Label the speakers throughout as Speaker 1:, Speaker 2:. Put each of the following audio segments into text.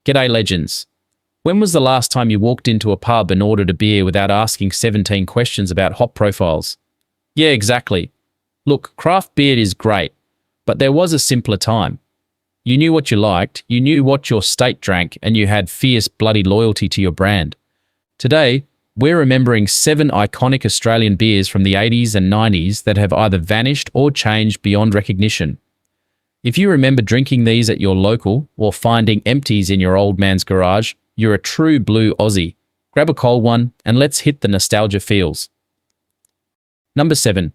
Speaker 1: G'day legends. When was the last time you walked into a pub and ordered a beer without asking 17 questions about hop profiles? Yeah, exactly. Look, craft beer is great, but there was a simpler time. You knew what you liked, you knew what your state drank, and you had fierce bloody loyalty to your brand. Today, we're remembering 7 iconic Australian beers from the 80s and 90s that have either vanished or changed beyond recognition. If you remember drinking these at your local or finding empties in your old man's garage, you're a true blue Aussie. Grab a cold one and let's hit the nostalgia feels. Number 7.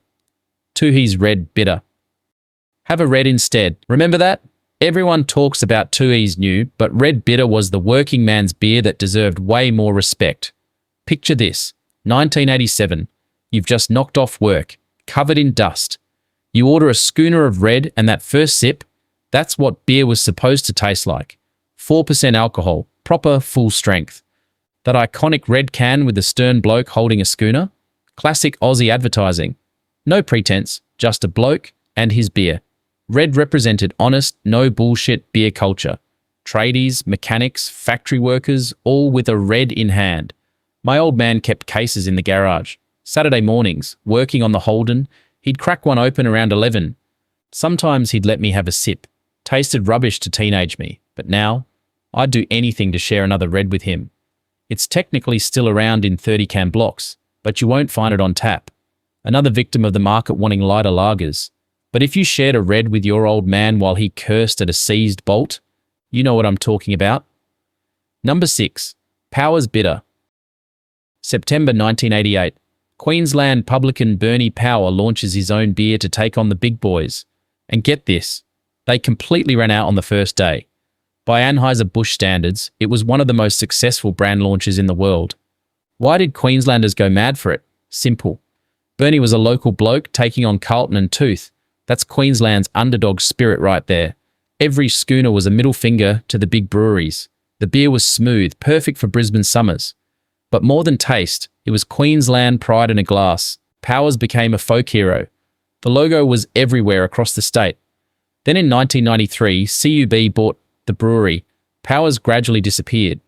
Speaker 1: Tooheys Red Bitter. Have a red instead. Remember that? Everyone talks about Tooheys New, but Red Bitter was the working man's beer that deserved way more respect. Picture this, 1987. You've just knocked off work, covered in dust. You order a schooner of red and that first sip, that's what beer was supposed to taste like. 4% alcohol, proper full strength. That iconic red can with the stern bloke holding a schooner? Classic Aussie advertising. No pretense, just a bloke and his beer. Red represented honest, no bullshit beer culture. Tradies, mechanics, factory workers, all with a red in hand. My old man kept cases in the garage. Saturday mornings, working on the Holden, he'd crack one open around 11. Sometimes he'd let me have a sip. Tasted rubbish to teenage me, but now, I'd do anything to share another red with him. It's technically still around in 30-can blocks, but you won't find it on tap. Another victim of the market wanting lighter lagers. But if you shared a red with your old man while he cursed at a seized bolt, you know what I'm talking about. Number 6. Powers Bitter. September 1988. Queensland publican Bernie Power launches his own beer to take on the big boys. And get this, they completely ran out on the first day. By Anheuser-Busch standards, it was one of the most successful brand launches in the world. Why did Queenslanders go mad for it? Simple. Bernie was a local bloke taking on Carlton and Tooth. That's Queensland's underdog spirit right there. Every schooner was a middle finger to the big breweries. The beer was smooth, perfect for Brisbane summers. But more than taste, it was Queensland pride in a glass. Powers became a folk hero. The logo was everywhere across the state. Then in 1993, CUB bought the brewery. Powers gradually disappeared.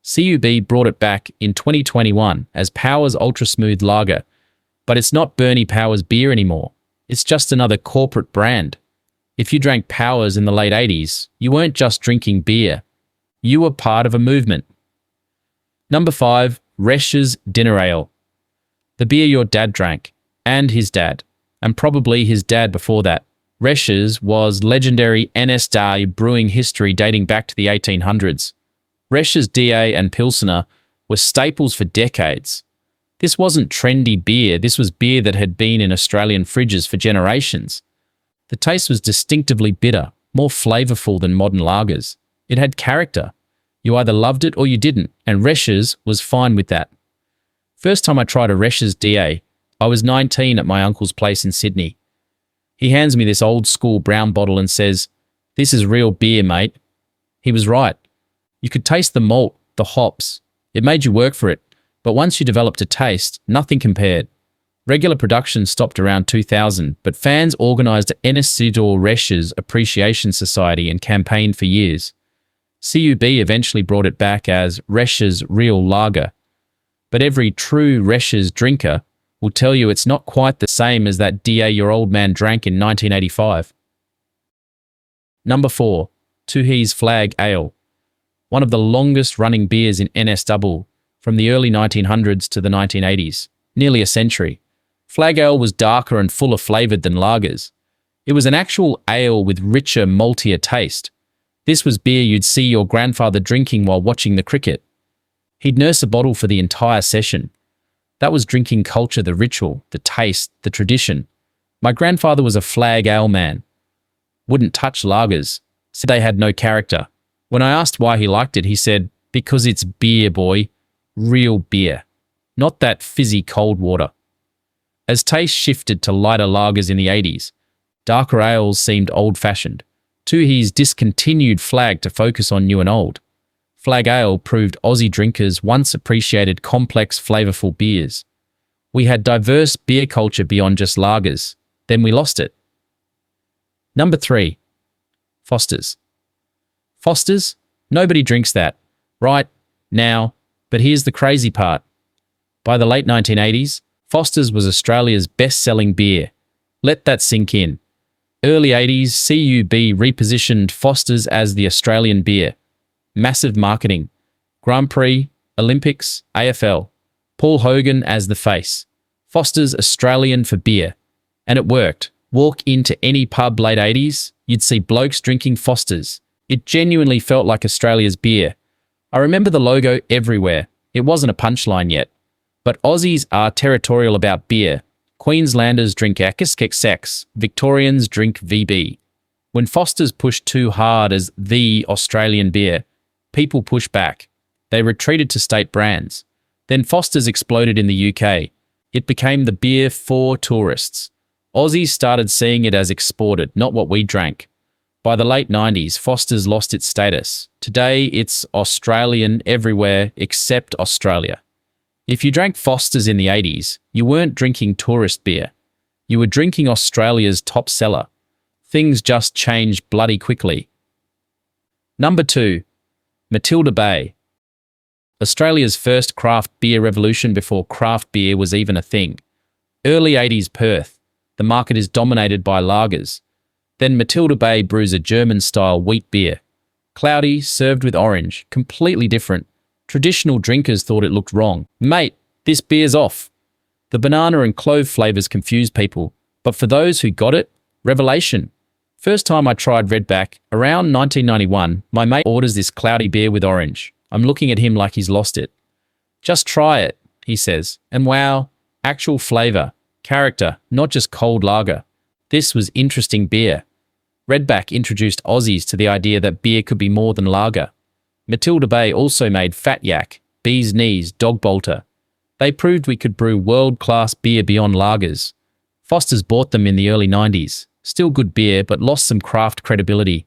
Speaker 1: CUB brought it back in 2021 as Powers Ultra Smooth Lager. But it's not Bernie Powers beer anymore. It's just another corporate brand. If you drank Powers in the late 80s, you weren't just drinking beer. You were part of a movement. Number 5. Resch's Dinner Ale. The beer your dad drank, and his dad, and probably his dad before that. Resch's was legendary NSDA brewing history dating back to the 1800s. Resch's DA and Pilsner were staples for decades. This wasn't trendy beer, this was beer that had been in Australian fridges for generations. The taste was distinctively bitter, more flavourful than modern lagers. It had character. You either loved it or you didn't, and Resch's was fine with that. First time I tried a Resch's DA, I was 19 at my uncle's place in Sydney. He hands me this old school brown bottle and says, "This is real beer, mate." He was right. You could taste the malt, the hops. It made you work for it. But once you developed a taste, nothing compared. Regular production stopped around 2000, but fans organised Enessidor Resch's Appreciation Society and campaigned for years. CUB eventually brought it back as Resch's Real Lager. But every true Resch's drinker will tell you it's not quite the same as that DA your old man drank in 1985. Number 4. Tooheys Flag Ale. One of the longest running beers in NSW. From the early 1900s to the 1980s, nearly a century. Flag ale was darker and fuller flavoured than lagers. It was an actual ale with richer, maltier taste. This was beer you'd see your grandfather drinking while watching the cricket. He'd nurse a bottle for the entire session. That was drinking culture, the ritual, the taste, the tradition. My grandfather was a flag ale man. Wouldn't touch lagers, said they had no character. When I asked why he liked it, he said, "Because it's beer, boy. Real beer, not that fizzy cold water." As taste shifted to lighter lagers in the 80s, darker ales seemed old-fashioned. Tooheys discontinued Flag to focus on new and old. Flag ale proved Aussie drinkers once appreciated complex, flavourful beers. We had diverse beer culture beyond just lagers. Then we lost it. Number 3. Foster's. Foster's, Nobody drinks that, right now, but here's the crazy part. By the late 1980s, Foster's was Australia's best-selling beer. Let that sink in. Early 80s, CUB repositioned Foster's as the Australian beer. Massive marketing. Grand Prix, Olympics, AFL. Paul Hogan as the face. Foster's Australian for beer. And it worked. Walk into any pub late 80s, you'd see blokes drinking Foster's. It genuinely felt like Australia's beer. I remember the logo everywhere. It wasn't a punchline yet. But Aussies are territorial about beer. Queenslanders drink XXX, Victorians drink VB. When Foster's pushed too hard as the Australian beer, people pushed back. They retreated to state brands. Then Foster's exploded in the UK. It became the beer for tourists. Aussies started seeing it as exported, not what we drank. By the late 90s, Foster's lost its status. Today, it's Australian everywhere except Australia. If you drank Foster's in the 80s, you weren't drinking tourist beer. You were drinking Australia's top seller. Things just changed bloody quickly. Number 2. Matilda Bay. Australia's first craft beer revolution before craft beer was even a thing. Early 80s Perth. The market is dominated by lagers. Then Matilda Bay brews a German-style wheat beer. Cloudy, served with orange, completely different. Traditional drinkers thought it looked wrong. Mate, this beer's off. The banana and clove flavours confused people, but for those who got it, revelation. First time I tried Redback, around 1991, my mate orders this cloudy beer with orange. I'm looking at him like he's lost it. Just try it, he says, and wow, actual flavour, character, not just cold lager. This was interesting beer. Redback introduced Aussies to the idea that beer could be more than lager. Matilda Bay also made Fat Yak, Bee's Knees, Dog Bolter. They proved we could brew world-class beer beyond lagers. Foster's bought them in the early 90s. Still good beer, but lost some craft credibility.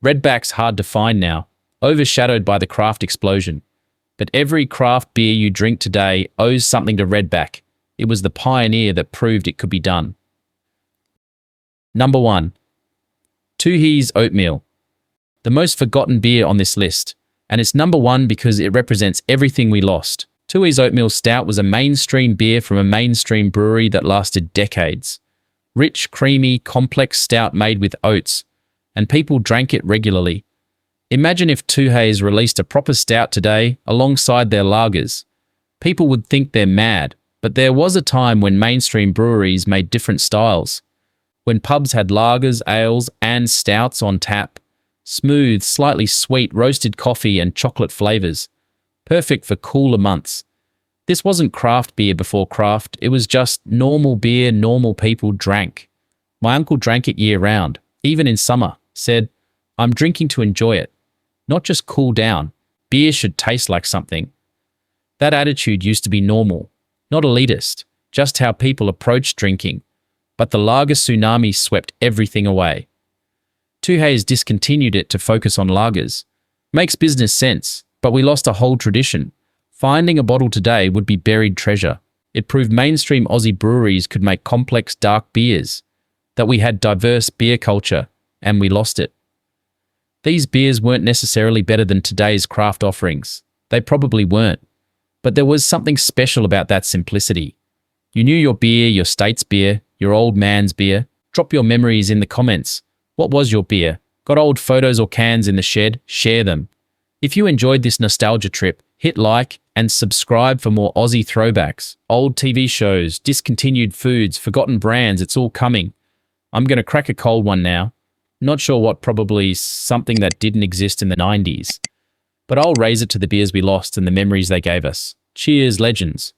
Speaker 1: Redback's hard to find now, overshadowed by the craft explosion. But every craft beer you drink today owes something to Redback. It was the pioneer that proved it could be done. Number 1. Tooheys Oatmeal. The most forgotten beer on this list, and it's number 1 because it represents everything we lost. Tooheys Oatmeal Stout was a mainstream beer from a mainstream brewery that lasted decades. Rich, creamy, complex stout made with oats, and people drank it regularly. Imagine if Tooheys released a proper stout today alongside their lagers. People would think they're mad, but there was a time when mainstream breweries made different styles. When pubs had lagers, ales, and stouts on tap. Smooth, slightly sweet roasted coffee and chocolate flavours. Perfect for cooler months. This wasn't craft beer before craft, it was just normal beer normal people drank. My uncle drank it year-round, even in summer, said, "I'm drinking to enjoy it, not just cool down. Beer should taste like something." That attitude used to be normal, not elitist, just how people approached drinking. But the lager tsunami swept everything away. Tooheys discontinued it to focus on lagers. Makes business sense, but we lost a whole tradition. Finding a bottle today would be buried treasure. It proved mainstream Aussie breweries could make complex dark beers, that we had diverse beer culture, and we lost it. These beers weren't necessarily better than today's craft offerings. They probably weren't. But there was something special about that simplicity. You knew your beer, your state's beer, your old man's beer. Drop your memories in the comments. What was your beer? Got old photos or cans in the shed? Share them. If you enjoyed this nostalgia trip, hit like and subscribe for more Aussie throwbacks, old TV shows, discontinued foods, forgotten brands. It's all coming. I'm going to crack a cold one now. Not sure what, probably something that didn't exist in the 90s. But I'll raise it to the beers we lost and the memories they gave us. Cheers, legends.